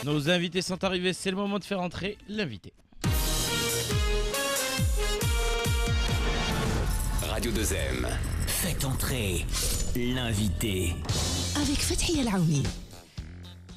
Nos invités sont arrivés, c'est le moment de faire entrer l'invité. Radio 2M. Faites entrer l'invité. Avec Fathi El Aouni.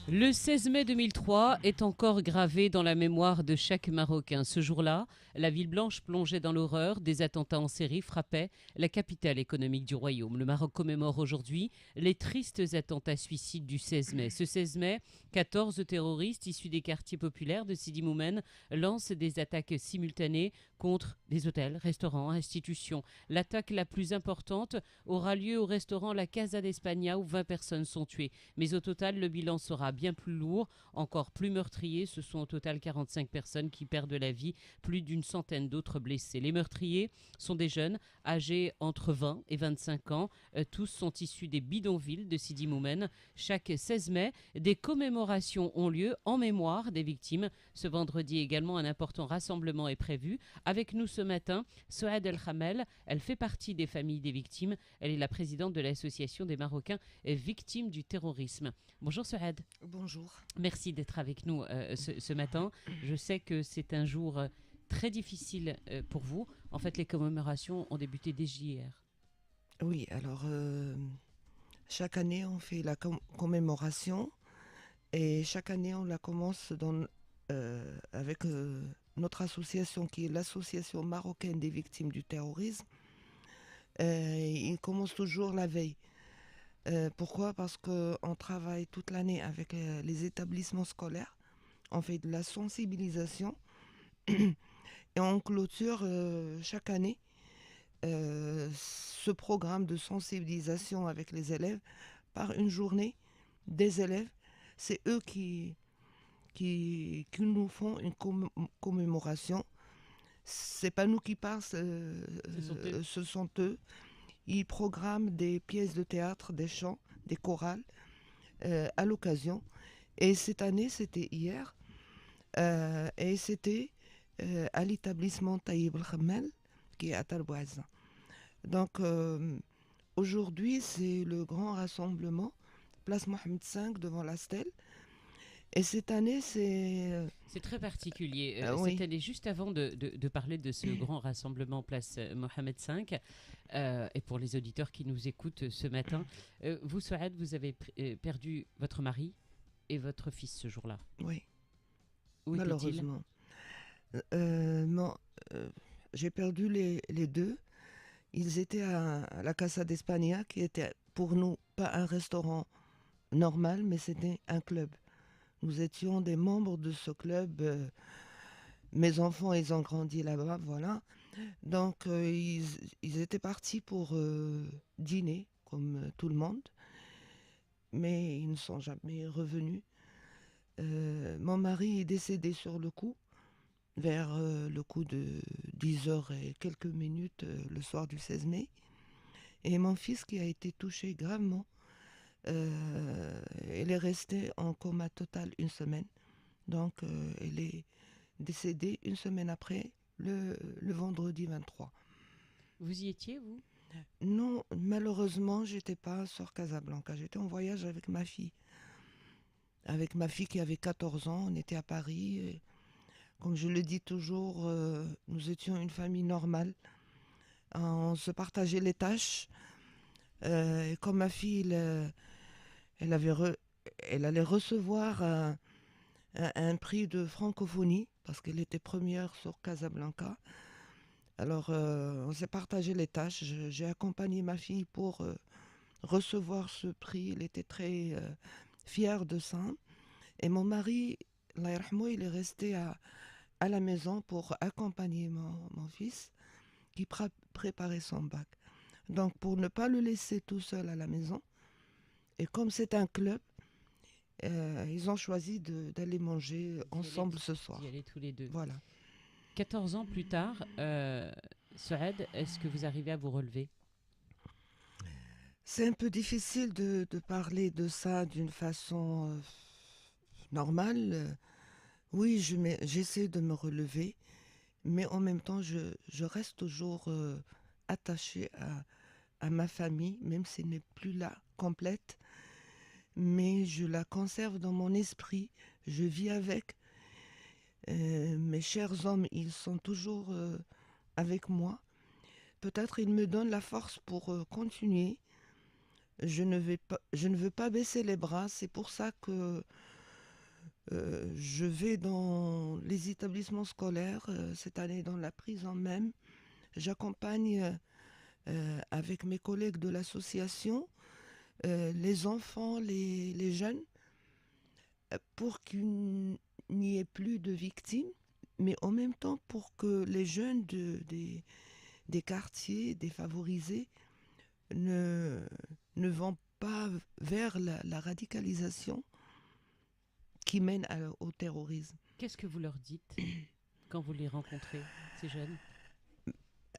Le 16 mai 2003 est encore gravé dans la mémoire de chaque Marocain. Ce jour-là, la ville blanche plongeait dans l'horreur. Des attentats en série frappaient la capitale économique du royaume. Le Maroc commémore aujourd'hui les tristes attentats suicides du 16 mai. Ce 16 mai, 14 terroristes issus des quartiers populaires de Sidi Moumen lancent des attaques simultanées contre des hôtels, restaurants, institutions. L'attaque la plus importante aura lieu au restaurant La Casa d'España où 20 personnes sont tuées. Mais au total, le bilan sera bien plus lourd, encore plus meurtrier. Ce sont au total 45 personnes qui perdent la vie, plus d'une centaine d'autres blessés. Les meurtriers sont des jeunes âgés entre 20 et 25 ans. Tous sont issus des bidonvilles de Sidi Moumen. Chaque 16 mai, des commémorations ont lieu en mémoire des victimes. Ce vendredi également, un important rassemblement est prévu. Avec nous ce matin, Souad El Khamel. Elle fait partie des familles des victimes. Elle est la présidente de l'association des Marocains victimes du terrorisme. Bonjour Souad. Bonjour. Merci d'être avec nous ce matin. Je sais que c'est un jour très difficile pour vous. En fait, les commémorations ont débuté dès hier. Oui, alors chaque année on fait la commémoration et chaque année on la commence avec notre association qui est l'association marocaine des victimes du terrorisme. Il commence toujours la veille. Pourquoi ? Parce qu'on travaille toute l'année avec les établissements scolaires, on fait de la sensibilisation et on clôture chaque année ce programme de sensibilisation avec les élèves par une journée des élèves. C'est eux qui nous font une commémoration. C'est pas nous qui parlent, ce sont eux. Ils programment des pièces de théâtre, des chants, des chorales à l'occasion. Et cette année, c'était hier. Et c'était à l'établissement Taïb El Khamel, qui est à Talbouaza. Donc aujourd'hui, c'est le grand rassemblement, place Mohamed V devant la stèle. Et cette année, c'est... C'est très particulier. Oui. Cette année, juste avant de parler de ce grand rassemblement place Mohamed V, et pour les auditeurs qui nous écoutent ce matin, vous, Souad, vous avez perdu votre mari et votre fils ce jour-là. Oui, Où était-il ? malheureusement. J'ai perdu les deux. Ils étaient à la Casa d'España, qui était pour nous pas un restaurant normal, mais c'était un club. Nous étions des membres de ce club. Mes enfants, ils ont grandi là-bas, voilà. Donc, ils étaient partis pour dîner, comme tout le monde. Mais ils ne sont jamais revenus. Mon mari est décédé sur le coup, vers le coup de 10h et quelques minutes le soir du 16 mai. Et mon fils qui a été touché gravement, il est resté en coma total une semaine. Donc il est décédé une semaine après, le vendredi 23. Vous y étiez, vous ? Non, malheureusement, j'étais pas sur Casablanca. J'étais en voyage avec ma fille. Avec ma fille qui avait 14 ans, on était à Paris. Et, comme je le dis toujours, nous étions une famille normale. On se partageait les tâches. Et comme ma fille, elle allait recevoir un prix de francophonie, parce qu'elle était première sur Casablanca. Alors, on s'est partagé les tâches. J'ai accompagné ma fille pour recevoir ce prix. Elle était très fière de ça. Et mon mari, Allah yarhamou, il est resté à la maison pour accompagner mon fils qui préparait son bac. Donc, pour ne pas le laisser tout seul à la maison, et comme c'est un club, ils ont choisi d'aller manger ensemble ce soir. D'y aller tous les deux. Voilà. 14 ans plus tard, Souad, est-ce que vous arrivez à vous relever ? C'est un peu difficile de parler de ça d'une façon normale. Oui, j'essaie de me relever, mais en même temps, je reste toujours attachée à ma famille, même si elle n'est plus là, complète. mais je la conserve dans mon esprit. Je vis avec. Mes chers hommes, ils sont toujours avec moi. Peut-être ils me donnent la force pour continuer. Je ne veux pas baisser les bras. C'est pour ça que je vais dans les établissements scolaires, cette année dans la prison même. J'accompagne avec mes collègues de l'association les enfants, les jeunes, pour qu'il n'y ait plus de victimes, mais en même temps pour que les jeunes des quartiers défavorisés ne vont pas vers la radicalisation qui mène au terrorisme. Qu'est-ce que vous leur dites quand vous les rencontrez, ces jeunes?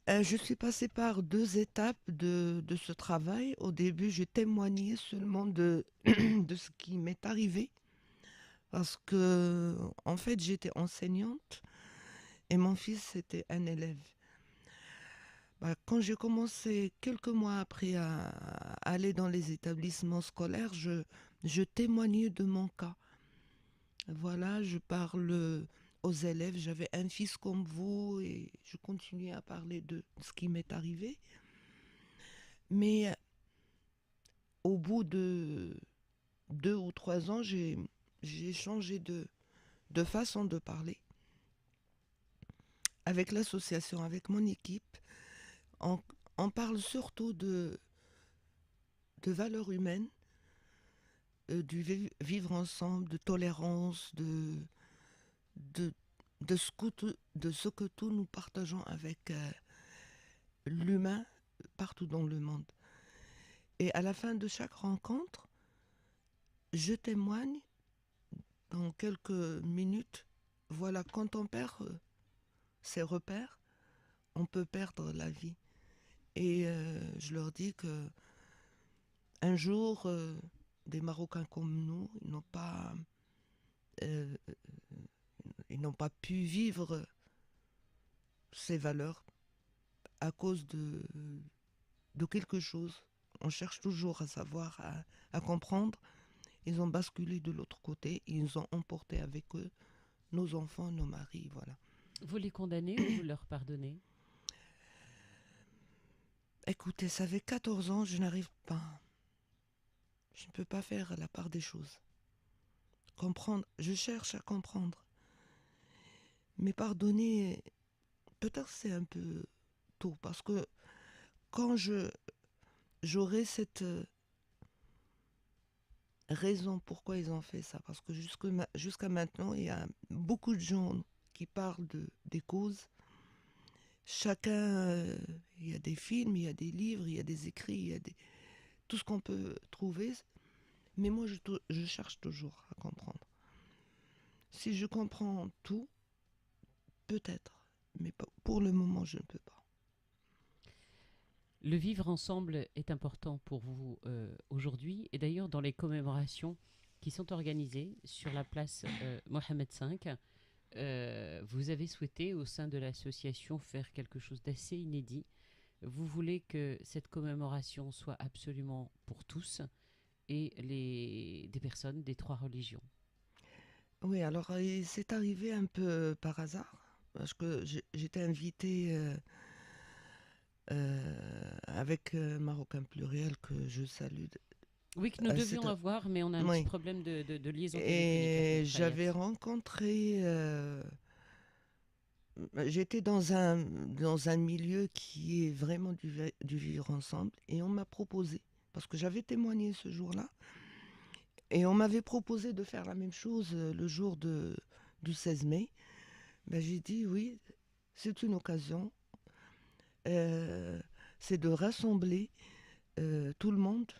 Je suis passée par 2 étapes de ce travail. Au début, je témoignais seulement de, de ce qui m'est arrivé. Parce que, en fait, j'étais enseignante et mon fils était un élève. Quand j'ai commencé quelques mois après à aller dans les établissements scolaires, je témoignais de mon cas. Voilà, je parle aux élèves. J'avais un fils comme vous et je continuais à parler de ce qui m'est arrivé. Mais au bout de 2 ou 3 ans, j'ai changé de façon de parler. Avec l'association, avec mon équipe, on parle surtout de valeurs humaines, du vivre ensemble, de tolérance, de ce que tous nous partageons avec l'humain partout dans le monde. Et à la fin de chaque rencontre, je témoigne dans quelques minutes. Voilà, quand on perd ses repères, on peut perdre la vie. Et je leur dis que un jour, des Marocains comme nous, ils n'ont pas pu vivre ces valeurs à cause de quelque chose. On cherche toujours à savoir, à comprendre. Ils ont basculé de l'autre côté, ils ont emporté avec eux nos enfants, nos maris, voilà. Vous les condamnez ou vous leur pardonnez? Écoutez, ça fait 14 ans, je n'arrive pas. Je ne peux pas faire la part des choses. Comprendre, je cherche à comprendre. Mais pardonner, peut-être c'est un peu tôt, parce que quand j'aurai cette raison pourquoi ils ont fait ça, parce que jusqu'à maintenant, il y a beaucoup de gens qui parlent des causes. Chacun, il y a des films, il y a des livres, il y a des écrits, il y a tout ce qu'on peut trouver. Mais moi, je cherche toujours à comprendre. Si je comprends tout, peut-être, mais pour le moment, je ne peux pas. Le vivre ensemble est important pour vous aujourd'hui. Et d'ailleurs, dans les commémorations qui sont organisées sur la place Mohamed V, vous avez souhaité, au sein de l'association, faire quelque chose d'assez inédit. Vous voulez que cette commémoration soit absolument pour tous et des personnes des 3 religions. Oui, alors c'est arrivé un peu par hasard, parce que j'étais invitée avec Marocain Pluriel, que je salue. Oui, que nous devions avoir, mais on a un petit problème de liaison téléphonique. Et j'avais Fayette. rencontré... j'étais dans un milieu qui est vraiment du vivre ensemble, et on m'a proposé, parce que j'avais témoigné ce jour-là, et on m'avait proposé de faire la même chose le jour du 16 mai. J'ai dit oui, c'est une occasion. C'est de rassembler tout le monde,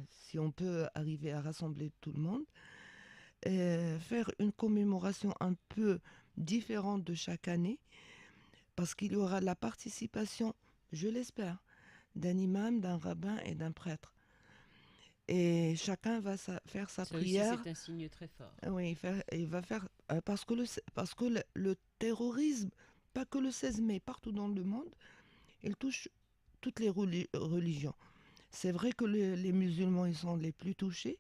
si on peut arriver à rassembler tout le monde, faire une commémoration un peu différente de chaque année, parce qu'il y aura la participation, je l'espère, d'un imam, d'un rabbin et d'un prêtre. Et chacun va faire sa prière. Aussi, c'est un signe très fort. Oui, il va faire parce que le terrorisme, pas que le 16 mai, partout dans le monde, il touche toutes les religions. C'est vrai que les musulmans, ils sont les plus touchés,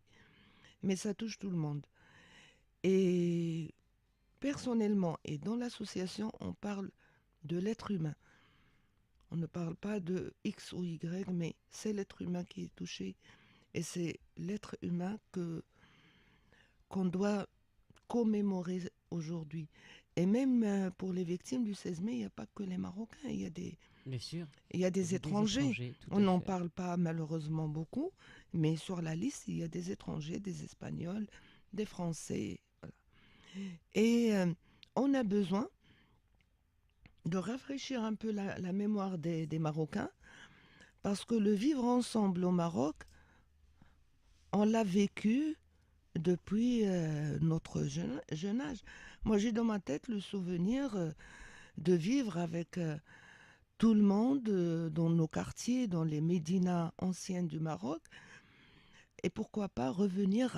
mais ça touche tout le monde. Et personnellement, et dans l'association, on parle de l'être humain. On ne parle pas de X ou Y, mais c'est l'être humain qui est touché. Et c'est l'être humain qu'on doit commémorer aujourd'hui. Et même pour les victimes du 16 mai, il n'y a pas que les Marocains, Bien sûr. il y a des étrangers. Tout On à n'en fait. parle pas malheureusement beaucoup, mais sur la liste, il y a des étrangers, des Espagnols, des Français. Voilà. Et on a besoin de rafraîchir un peu la mémoire des Marocains, parce que le vivre ensemble au Maroc, on l'a vécu depuis notre jeune âge. Moi, j'ai dans ma tête le souvenir de vivre avec tout le monde dans nos quartiers, dans les médinas anciennes du Maroc, et pourquoi pas revenir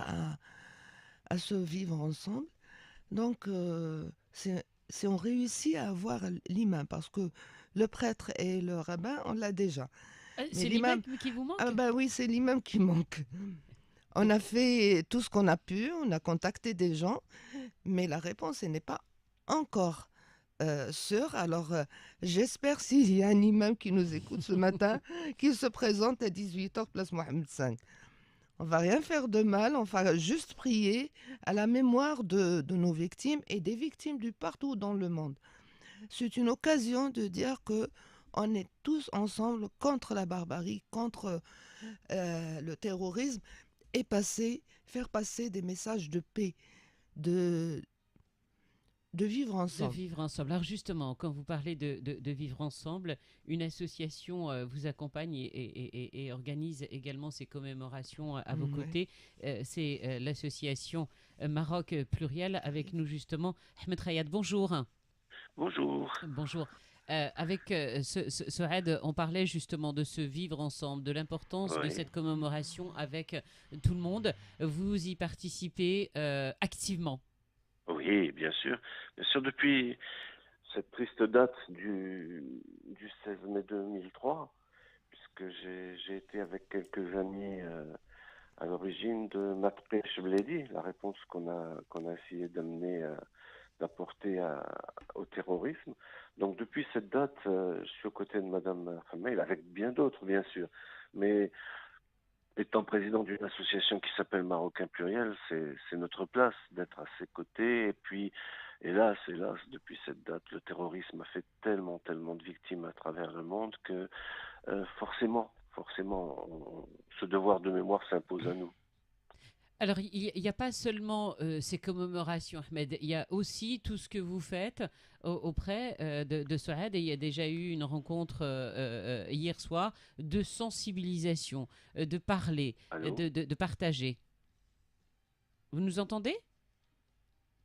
à ce vivre ensemble. Donc, si on réussit à avoir l'imam, parce que le prêtre et le rabbin, on l'a déjà. Mais C'est l'imam qui vous manque? ah ben oui, c'est l'imam qui manque. On a fait tout ce qu'on a pu, on a contacté des gens, mais la réponse elle n'est pas encore sûre. Alors, j'espère s'il y a un imam qui nous écoute ce matin, qu'il se présente à 18h, place Mohamed V. On va rien faire de mal, on va juste prier à la mémoire de nos victimes et des victimes du partout dans le monde. C'est une occasion de dire que on est tous ensemble contre la barbarie, contre le terrorisme, et faire passer des messages de paix, de vivre De ensemble. vivre ensemble. Alors justement, quand vous parlez de vivre ensemble, une association vous accompagne et organise également ces commémorations à vos Ouais. côtés. C'est l'association Maroc Pluriel avec nous justement. Ahmed Rayad, bonjour. Bonjour. Bonjour. Avec Souad, on parlait justement de ce vivre ensemble, de l'importance de Oui, cette commémoration avec tout le monde. Vous y participez activement. oui, bien sûr. Bien sûr, depuis cette triste date du 16 mai 2003, puisque j'ai été avec quelques amis à l'origine de Matpesh Bledi, la réponse qu'on a essayé d'apporter au terrorisme. Donc depuis cette date, je suis aux côtés de Madame Hamail, avec bien d'autres, bien sûr. Mais étant président d'une association qui s'appelle Marocain Pluriel, c'est notre place d'être à ses côtés. Et puis, hélas, depuis cette date, le terrorisme a fait tellement, tellement de victimes à travers le monde que forcément, ce devoir de mémoire s'impose à nous. Alors, il n'y a pas seulement ces commémorations, Ahmed, il y a aussi tout ce que vous faites auprès de Souad. Et il y a déjà eu une rencontre hier soir de sensibilisation, de parler, Allô? de partager. Vous nous entendez?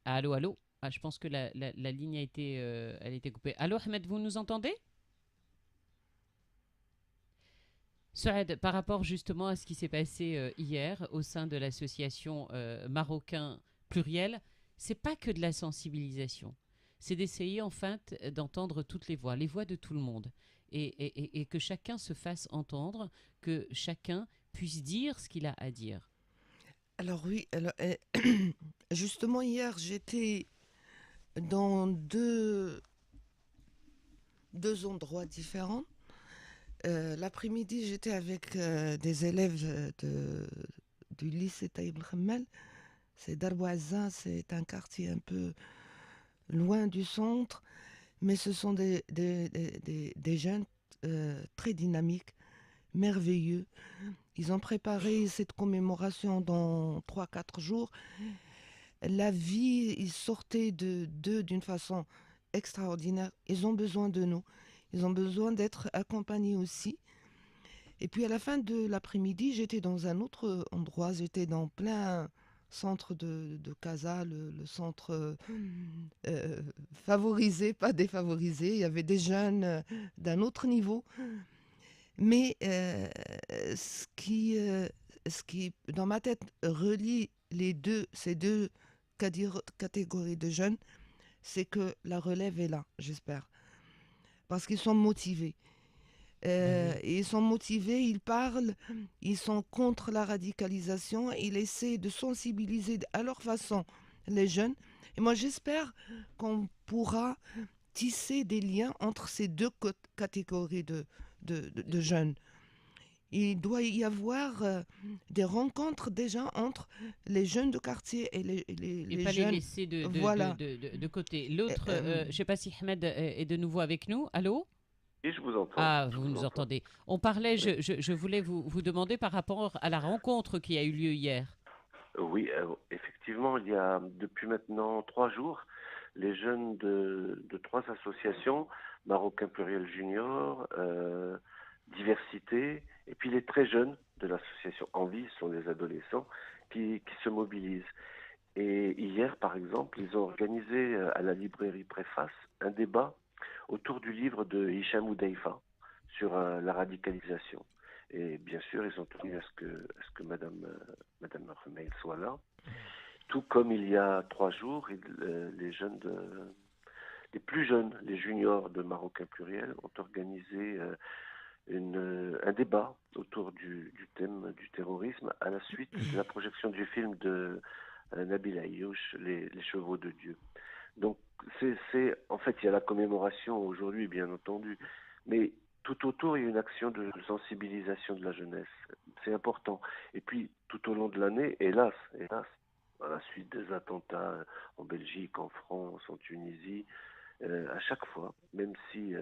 Allô, allô? Ah, je pense que la ligne elle a été coupée. Allô, Ahmed, vous nous entendez? Souad, par rapport justement à ce qui s'est passé hier au sein de l'association Marocain Pluriel, c'est pas que de la sensibilisation. C'est d'essayer en fait d'entendre toutes les voix de tout le monde. Et que chacun se fasse entendre, que chacun puisse dire ce qu'il a à dire. Alors oui, justement hier, j'étais dans deux endroits différents. L'après-midi, j'étais avec des élèves du lycée Taïb El-Khammel. C'est Darboazin, c'est un quartier un peu loin du centre, mais ce sont des jeunes très dynamiques, merveilleux. Ils ont préparé cette commémoration dans 3-4 jours. La vie, ils sortaient d'eux d'une façon extraordinaire. Ils ont besoin de nous. Ils ont besoin d'être accompagnés aussi. Et puis à la fin de l'après-midi, j'étais dans un autre endroit. J'étais dans plein centre de Casa, le centre favorisé, pas défavorisé. Il y avait des jeunes d'un autre niveau. Mais ce qui, dans ma tête, relie ces deux catégories de jeunes, c'est que la relève est là, j'espère. Parce qu'ils sont motivés. Ils sont motivés, ils parlent, ils sont contre la radicalisation, ils essaient de sensibiliser à leur façon les jeunes. Et moi, j'espère qu'on pourra tisser des liens entre ces deux catégories de jeunes. Il doit y avoir des rencontres déjà entre les jeunes de quartier et les pas jeunes. les laisser Voilà. de côté. L'autre, je ne sais pas si Ahmed est de nouveau avec nous. Allô? Et je vous entends. Ah, Je vous vous nous entends. entendez. On parlait, je voulais vous demander par rapport à la rencontre qui a eu lieu hier. Oui, effectivement, il y a depuis maintenant 3 jours, les jeunes de 3 associations, Marocain Pluriel Junior, Diversité, et puis les très jeunes de l'association Envie, ce sont des adolescents, qui se mobilisent. Et hier, par exemple, ils ont organisé à la librairie Préface un débat autour du livre de Hicham Oudaifa sur la radicalisation. Et bien sûr, ils ont tenu à ce que Madame Rumeil soit là. Tout comme il y a 3 jours, les jeunes les plus jeunes, les juniors de Marocain Pluriel, ont organisé un débat autour du thème du terrorisme à la suite de la projection du film de Nabil Ayouch, les Chevaux de Dieu. Donc, en fait, il y a la commémoration aujourd'hui, bien entendu, mais tout autour, il y a une action de sensibilisation de la jeunesse. C'est important. Et puis, tout au long de l'année, hélas, à la suite des attentats en Belgique, en France, en Tunisie, à chaque fois, même si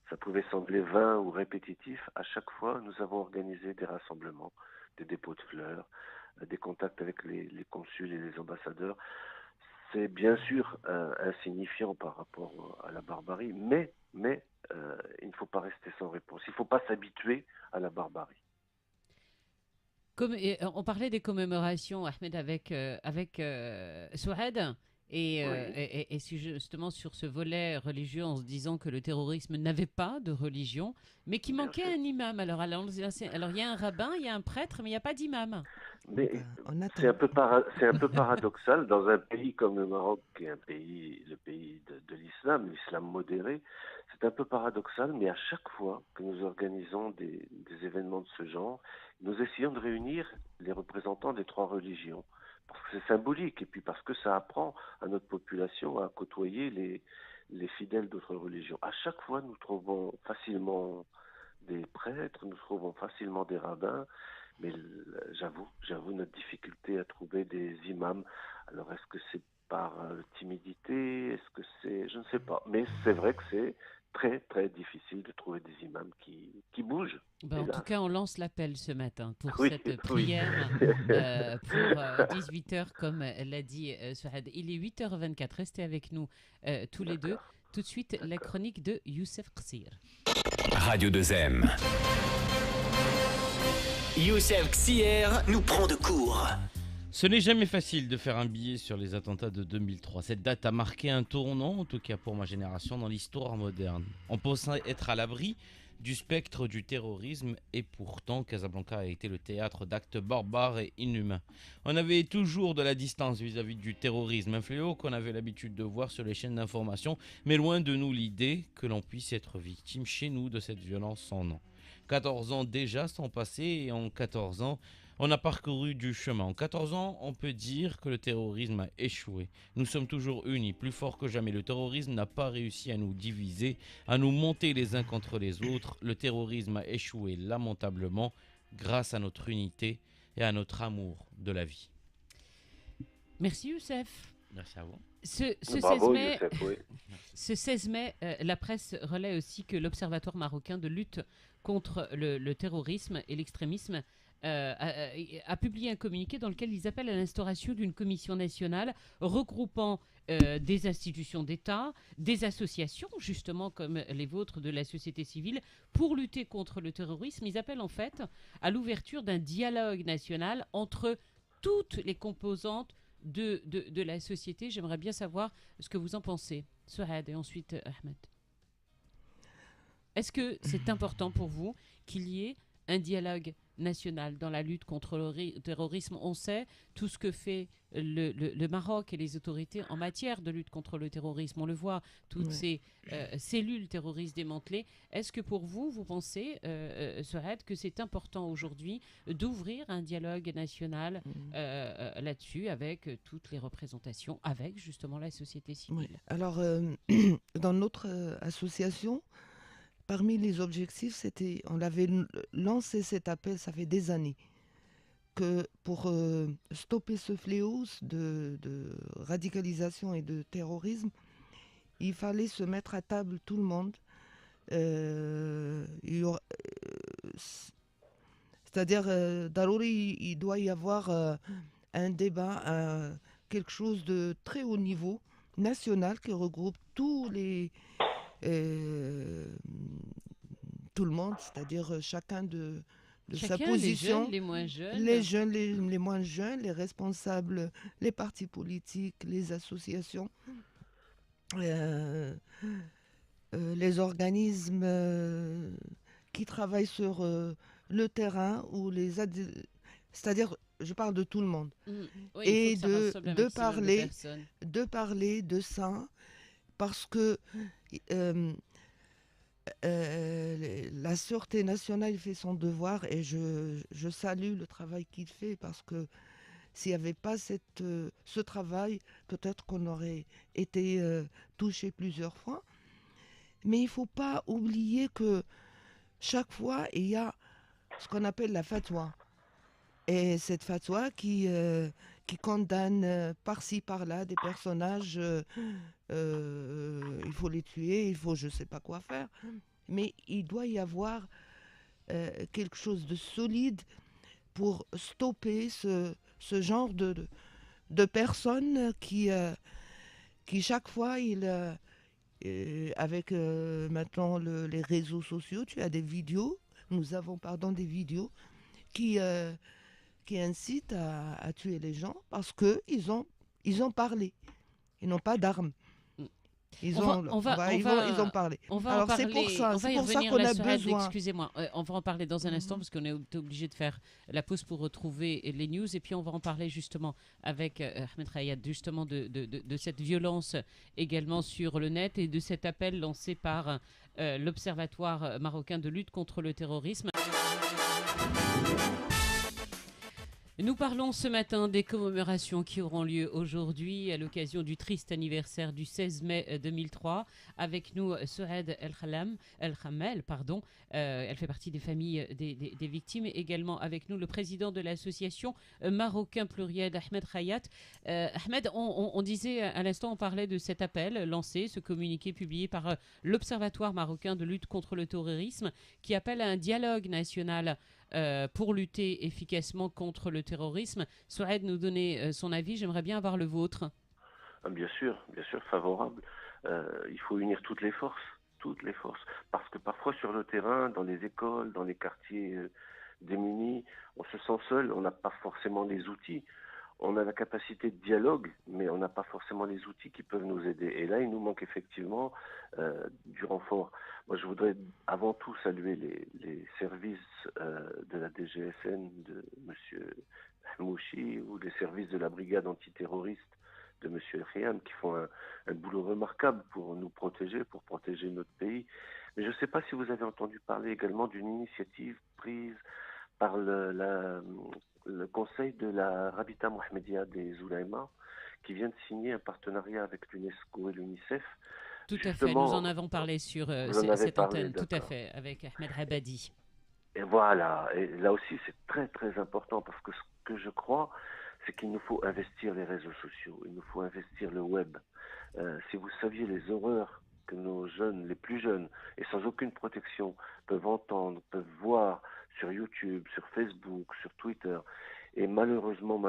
ça pouvait sembler vain ou répétitif, à chaque fois, nous avons organisé des rassemblements, des dépôts de fleurs, des contacts avec les consuls et les ambassadeurs. C'est bien sûr insignifiant par rapport à la barbarie, mais il ne faut pas rester sans réponse. Il ne faut pas s'habituer à la barbarie. On parlait des commémorations, Ahmed, avec Souad, Oui. et justement sur ce volet religieux en se disant que le terrorisme n'avait pas de religion, mais qu'il Bien manquait sûr. un imam. Alors il y a un rabbin, il y a un prêtre, mais il n'y a pas d'imam. Mais On attend. c'est un peu paradoxal dans un pays comme le Maroc, qui est le pays de l'islam modéré. C'est un peu paradoxal, mais à chaque fois que nous organisons des événements de ce genre, nous essayons de réunir les représentants des 3 religions. Parce que c'est symbolique, et puis parce que ça apprend à notre population à côtoyer les fidèles d'autres religions. À chaque fois, nous trouvons facilement des prêtres, nous trouvons facilement des rabbins, mais j'avoue notre difficulté à trouver des imams. Alors est-ce que c'est par timidité? Est-ce que c'est... Je ne sais pas. Mais c'est vrai que c'est très très difficile de trouver des imams qui bougent. En tout cas, on lance l'appel ce matin pour Oui, cette oui. prière pour 18h, comme l'a dit Souad. Il est 8h24. Restez avec nous tous les deux. Tout de suite, la chronique de Youssef Qsir. Radio 2M. Youssef Qsir nous prend de court. Ce n'est jamais facile de faire un billet sur les attentats de 2003. Cette date a marqué un tournant, en tout cas pour ma génération, dans l'histoire moderne. On pensait être à l'abri du spectre du terrorisme et pourtant Casablanca a été le théâtre d'actes barbares et inhumains. On avait toujours de la distance vis-à-vis du terrorisme, un fléau qu'on avait l'habitude de voir sur les chaînes d'information, mais loin de nous l'idée que l'on puisse être victime chez nous de cette violence sans nom. 14 ans déjà sont passés et en 14 ans, on a parcouru du chemin. En 14 ans, on peut dire que le terrorisme a échoué. Nous sommes toujours unis, plus forts que jamais. Le terrorisme n'a pas réussi à nous diviser, à nous monter les uns contre les autres. Le terrorisme a échoué lamentablement grâce à notre unité et à notre amour de la vie. Merci Youssef. Merci à vous. Bravo, Youssef, oui. Ce 16 mai, la presse relaie aussi que l'Observatoire marocain de lutte contre le terrorisme et l'extrémisme a publié un communiqué dans lequel ils appellent à l'instauration d'une commission nationale regroupant des institutions d'État, des associations, justement comme les vôtres de la société civile, pour lutter contre le terrorisme. Ils appellent en fait à l'ouverture d'un dialogue national entre toutes les composantes de la société. J'aimerais bien savoir ce que vous en pensez. Souad et ensuite Ahmed. Est-ce que c'est important pour vous qu'il y ait un dialogue national dans la lutte contre le terrorisme. On sait tout ce que fait le Maroc et les autorités en matière de lutte contre le terrorisme. On le voit, toutes ces cellules terroristes démantelées. Est-ce que pour vous, vous pensez, Souhed, que c'est important aujourd'hui d'ouvrir un dialogue national là-dessus avec toutes les représentations, avec justement la société civile? Alors, dans notre association, parmi les objectifs, on avait lancé cet appel, ça fait des années, que pour stopper ce fléau de radicalisation et de terrorisme, il fallait se mettre à table tout le monde. C'est-à-dire, Darouri, il doit y avoir un débat, quelque chose de très haut niveau, national, qui regroupe tout le monde, c'est-à-dire chacun de sa position. Les jeunes, les moins jeunes. Les jeunes, les moins jeunes, les responsables, les partis politiques, les associations, les organismes qui travaillent sur le terrain, ou c'est-à-dire, je parle de tout le monde. Oui, et il faut que ça rassemble un maximum de parler de ça, parce que la Sûreté nationale fait son devoir, et je salue le travail qu'il fait, parce que s'il n'y avait pas ce travail, peut-être qu'on aurait été touché plusieurs fois. Mais il ne faut pas oublier que chaque fois, il y a ce qu'on appelle la fatwa. Et cette fatwa qui condamne par-ci, par-là des personnages, il faut les tuer, il faut je ne sais pas quoi faire. Mais il doit y avoir quelque chose de solide pour stopper ce genre de personnes qui chaque fois, avec maintenant les réseaux sociaux, tu as des vidéos, nous avons des vidéos qui incitent à tuer les gens parce qu'ils ont parlé. Ils n'ont pas d'armes. Ils ont parlé. Alors c'est pour ça qu'on a besoin. Excusez-moi, on va en parler dans un instant parce qu'on est obligé de faire la pause pour retrouver les news, et puis on va en parler justement avec Ahmed Hayat, justement de cette violence également sur le net, et de cet appel lancé par l'Observatoire marocain de lutte contre le terrorisme. Nous parlons ce matin des commémorations qui auront lieu aujourd'hui à l'occasion du triste anniversaire du 16 mai 2003. Avec nous, Souhed El-Khamel, elle fait partie des familles des victimes. Également avec nous, le président de l'association marocain pluriel, Ahmed Hayat. Ahmed, on disait à l'instant, on parlait de cet appel lancé, ce communiqué publié par l'Observatoire marocain de lutte contre le terrorisme, qui appelle à un dialogue national pour lutter efficacement contre le terrorisme. Souhed nous donnait son avis, j'aimerais bien avoir le vôtre. Bien sûr, favorable. Il faut unir toutes les forces, parce que parfois sur le terrain, dans les écoles, dans les quartiers démunis, on se sent seul, on n'a pas forcément les outils. On a la capacité de dialogue, mais on n'a pas forcément les outils qui peuvent nous aider. Et là, il nous manque effectivement du renfort. Moi, je voudrais avant tout saluer les services de la DGSN de M. Mouchi, ou les services de la brigade antiterroriste de M. Riam, qui font un boulot remarquable pour nous protéger, pour protéger notre pays. Mais je ne sais pas si vous avez entendu parler également d'une initiative prise par le conseil de la Rabita Mohammedia des Oulaïmas, qui vient de signer un partenariat avec l'UNESCO et l'UNICEF. Tout à fait, nous en avons parlé sur cette antenne, tout à fait, avec Ahmed Habadi. Et voilà, et là aussi c'est très très important, parce que ce que je crois, c'est qu'il nous faut investir les réseaux sociaux, il nous faut investir le web. Si vous saviez les horreurs que nos jeunes, les plus jeunes, et sans aucune protection, peuvent entendre, peuvent voir sur YouTube, sur Facebook, sur Twitter, et malheureusement,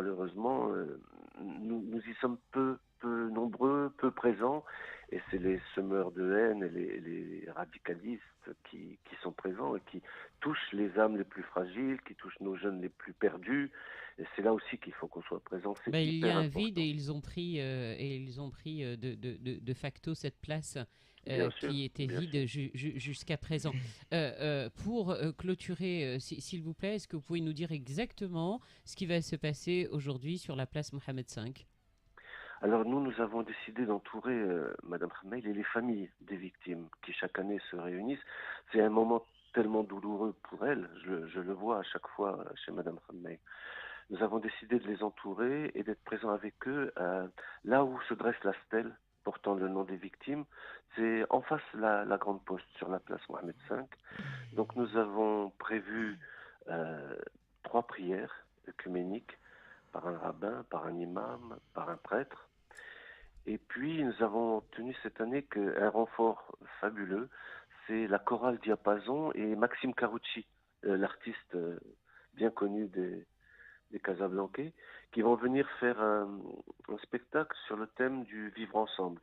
nous y sommes peu peu nombreux, peu présents, et c'est les semeurs de haine et les radicalistes qui sont présents et qui touchent les âmes les plus fragiles, qui touchent nos jeunes les plus perdus. Et c'est là aussi qu'il faut qu'on soit présent. C'est Ben, il y a hyper un vide important. et ils ont pris de facto cette place Bien sûr, qui était bien vide sûr. jusqu'à présent. Pour clôturer, s'il vous plaît, est-ce que vous pouvez nous dire exactement ce qui va se passer aujourd'hui sur la place Mohamed V? Alors nous avons décidé d'entourer Madame Hamel et les familles des victimes qui chaque année se réunissent. C'est un moment tellement douloureux pour elles, je le vois à chaque fois chez Madame Hamel. Nous avons décidé de les entourer et d'être présents avec eux là où se dresse la stèle portant le nom des victimes. C'est en face la grande poste sur la place Mohamed V. Donc nous avons prévu euh, 3 prières œcuméniques par un rabbin, par un imam, par un prêtre. Et puis, nous avons obtenu cette année un renfort fabuleux. C'est la chorale Diapason et Maxime Carucci, l'artiste bien connu des Casablancais, qui vont venir faire un spectacle sur le thème du vivre ensemble.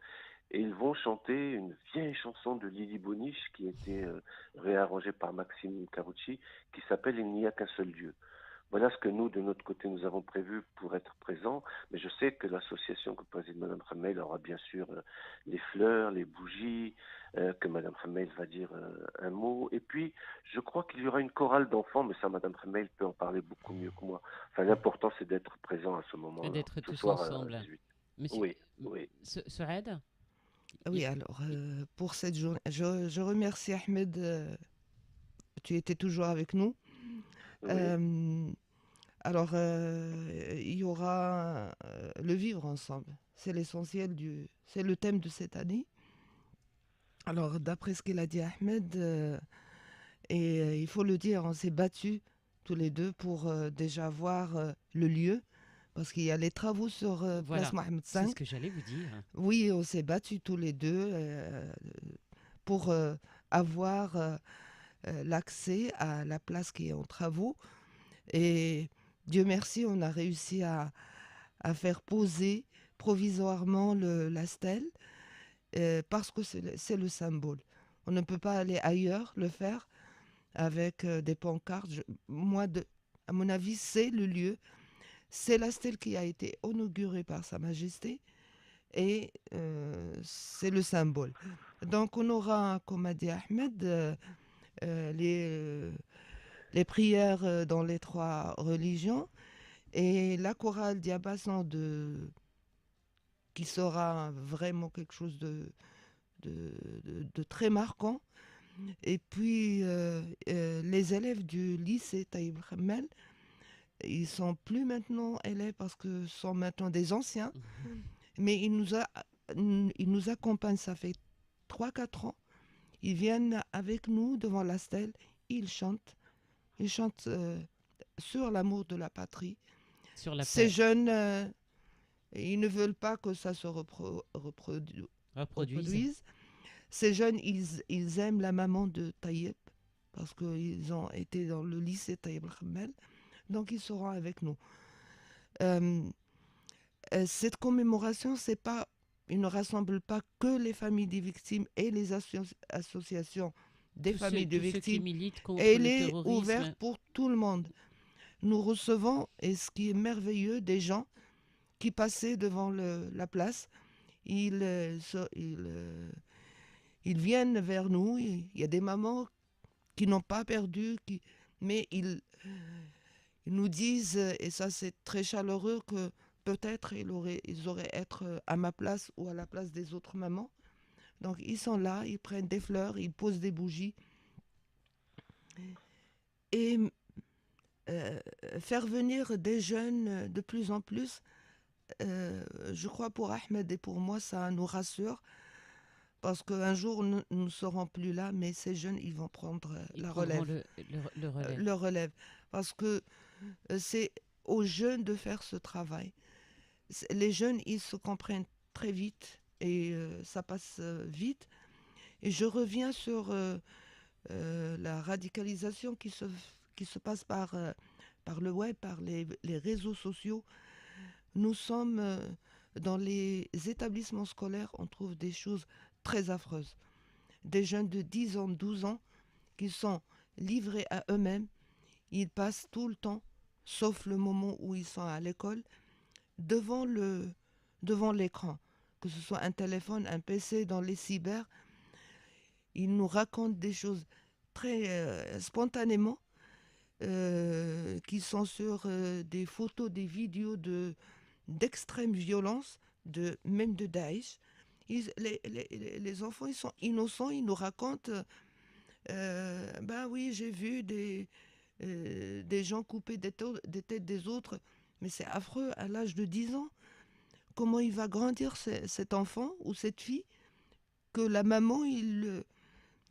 Et ils vont chanter une vieille chanson de Lily Boniche qui a été réarrangée par Maxime Carucci, qui s'appelle Il n'y a qu'un seul Dieu. Voilà ce que nous, de notre côté, nous avons prévu pour être présents. Mais je sais que l'association que préside Mme Hamel aura bien sûr les fleurs, les bougies, que Mme Hamel va dire un mot. Et puis, je crois qu'il y aura une chorale d'enfants, mais ça, Mme Hamel peut en parler beaucoup mieux que moi. Enfin, l'important, c'est d'être présent à ce Et moment-là, d'être ce tous soir à ensemble. 18. Monsieur Oui, oui. Souad? Oui, alors, pour cette journée, je remercie Ahmed. Tu étais toujours avec nous. Oui, Euh, alors, il y aura le vivre ensemble. C'est l'essentiel c'est le thème de cette année. Alors, d'après ce qu'il a dit Ahmed, il faut le dire, on s'est battus tous les deux pour déjà voir le lieu, parce qu'il y a les travaux sur Place Voilà, Mohamed c'est V. ce que j'allais vous dire. Oui, on s'est battus tous les deux pour avoir l'accès à la place qui est en travaux. Et Dieu merci, on a réussi à faire poser provisoirement la stèle parce que c'est le symbole. On ne peut pas aller ailleurs le faire avec des pancartes. À mon avis, c'est le lieu. C'est la stèle qui a été inaugurée par Sa Majesté et c'est le symbole. Donc on aura, comme a dit Ahmed, euh, les, euh, les prières dans les 3 religions et la chorale diapason qui sera vraiment quelque chose de très marquant. Et puis les élèves du lycée Taïb Khamel, ils sont plus maintenant élèves parce que ce sont maintenant des anciens, mais ils nous accompagnent, ça fait 3 4 ans. Ils viennent avec nous devant la stèle, ils chantent. Ils chantent sur l'amour de la patrie. Sur la Ces paix. jeunes, ils ne veulent pas que ça se Reproduise. reproduise. Ces jeunes, ils aiment la maman de Taïeb parce qu'ils ont été dans le lycée Taïeb Khamel. Donc, ils seront avec nous. Cette commémoration, il ne rassemble pas que les familles des victimes et les associations des familles de Tous ceux qui victimes. militent contre Elle le est ouverte terrorisme. pour tout le monde. Nous recevons, et ce qui est merveilleux, des gens qui passaient devant la place. Ils viennent vers nous. Il y a des mamans qui n'ont pas perdu, mais ils nous disent, et ça c'est très chaleureux, que peut-être ils auraient être à ma place ou à la place des autres mamans. Donc ils sont là, ils prennent des fleurs, ils posent des bougies. Et faire venir des jeunes de plus en plus, je crois pour Ahmed et pour moi, ça nous rassure. Parce qu'un jour, nous ne serons plus là, mais ces jeunes, ils vont prendre Ils la prendront relève. le relais. Le relève. Parce que c'est aux jeunes de faire ce travail. Les jeunes, ils se comprennent très vite et ça passe vite. Et je reviens sur la radicalisation qui se passe par le web, par les réseaux sociaux. Nous sommes dans les établissements scolaires, on trouve des choses très affreuses. Des jeunes de 10 ans, 12 ans, qui sont livrés à eux-mêmes. Ils passent tout le temps, sauf le moment où ils sont à l'école, devant l'écran. Que ce soit un téléphone, un PC, dans les cyber. Ils nous racontent des choses très spontanément, qui sont sur des photos, des vidéos d'extrême violence, même de Daesh. Les enfants, ils sont innocents, ils nous racontent ben oui, j'ai vu des gens couper des têtes des autres, mais c'est affreux à l'âge de 10 ans. Comment il va grandir cet enfant ou cette fille que la maman, il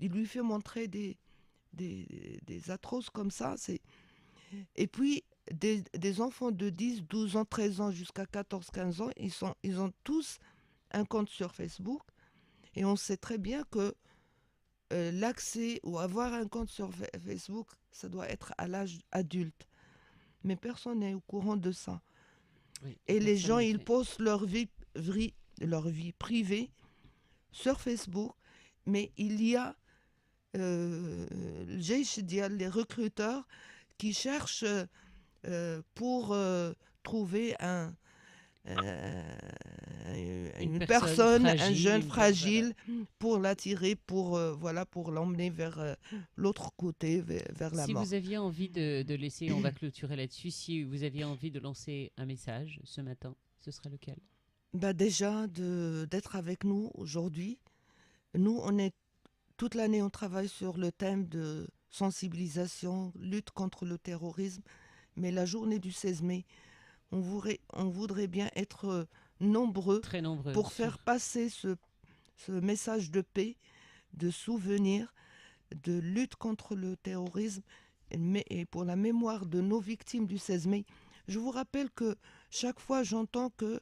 lui fait montrer des atroces comme ça. Et puis, des enfants de 10, 12 ans, 13 ans jusqu'à 14, 15 ans, ils ont tous un compte sur Facebook. Et on sait très bien que l'accès ou avoir un compte sur Facebook, ça doit être à l'âge adulte. Mais personne n'est au courant de ça. Oui, et les gens, n'est ils fait. postent leur vie privée sur Facebook. Mais il y a les recruteurs qui cherchent pour trouver une personne, fragile, un jeune voilà. fragile, pour l'attirer, pour l'emmener vers l'autre côté, vers la Si mort. vous aviez envie de laisser, on va clôturer là-dessus, si vous aviez envie de lancer un message ce matin, ce serait lequel? Bah déjà, d'être avec nous aujourd'hui. Nous, toute l'année, on travaille sur le thème de sensibilisation, lutte contre le terrorisme. Mais la journée du 16 mai, on voudrait bien être nombreux Très nombreux. pour faire passer ce message de paix, de souvenir, de lutte contre le terrorisme, et pour la mémoire de nos victimes du 16 mai. Je vous rappelle que chaque fois, j'entends qu'il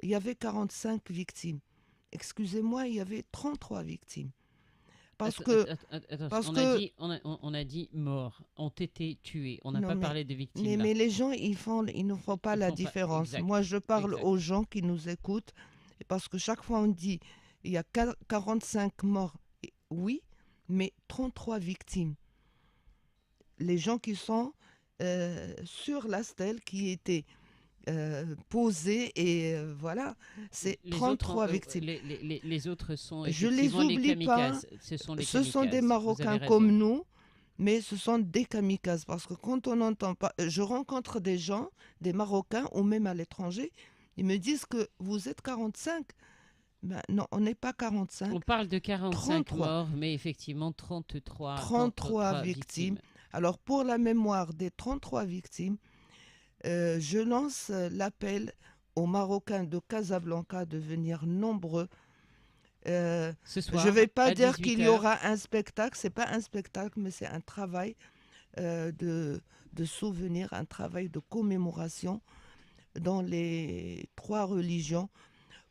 y avait 45 victimes. Excusez-moi, il y avait 33 victimes. Parce que on a dit morts, ont été tués. On n'a Non, pas mais- parlé de victimes. là. mais les gens, ils ne font pas Ils la font pas- différence. exact, Moi, je parle exact. aux gens qui nous écoutent, parce que chaque fois on dit il y a 45 morts, oui, mais 33 victimes. Les gens qui sont sur la stèle qui était posée, et voilà, c'est Les 33 autres, victimes. les autres sont Je les effectivement les oublie pas. kamikazes. Ce sont les Ce sont des kamikazes, vous Marocains avez comme raison. nous, mais ce sont des kamikazes. Parce que quand on n'entend pas... Je rencontre des gens, des Marocains, ou même à l'étranger, ils me disent que vous êtes 45. Ben, non, on n'est pas 45. On parle de 45 33. morts, mais effectivement 33 victimes. Alors, pour la mémoire des 33 victimes, je lance l'appel aux Marocains de Casablanca de venir nombreux. Ce soir, Je ne vais pas à dire qu'il y 18 heures. aura un spectacle, c'est pas un spectacle, mais c'est un travail de souvenir, un travail de commémoration dans les 3 religions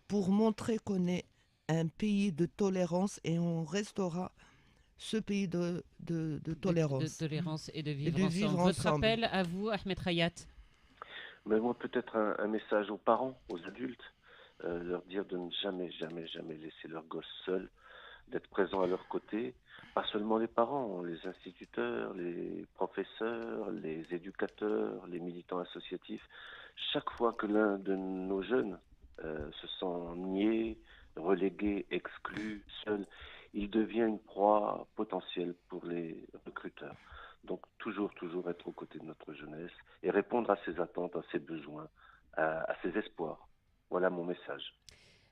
pour montrer qu'on est un pays de tolérance et on restera ce pays de tolérance. De tolérance et de vivre de ensemble. vivre Votre ensemble. appel à vous, Ahmed Rayat. Mais moi, peut-être un message aux parents, aux adultes, leur dire de ne jamais, jamais, jamais laisser leurs gosses seuls, d'être présents à leur côté. Pas seulement les parents, les instituteurs, les professeurs, les éducateurs, les militants associatifs. Chaque fois que l'un de nos jeunes se sent nié, relégué, exclu, seul, il devient une proie potentielle pour les recruteurs. Donc toujours être aux côtés de notre jeunesse et répondre à ses attentes, à ses besoins, à ses espoirs. Voilà mon message.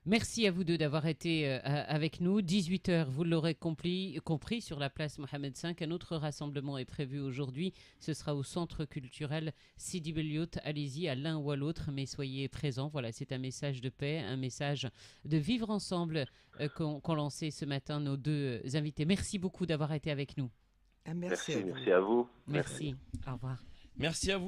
Merci à vous deux d'avoir été avec nous. 18h, vous l'aurez compris, sur la place Mohamed V. Un autre rassemblement est prévu aujourd'hui. Ce sera au centre culturel Sidi Beliout. Allez-y à l'un ou à l'autre, mais soyez présents. Voilà, c'est un message de paix, un message de vivre ensemble qu'ont lancé ce matin nos deux invités. Merci beaucoup d'avoir été avec nous. Ah, merci à vous. Merci à vous. Merci. Au revoir. Merci à vous.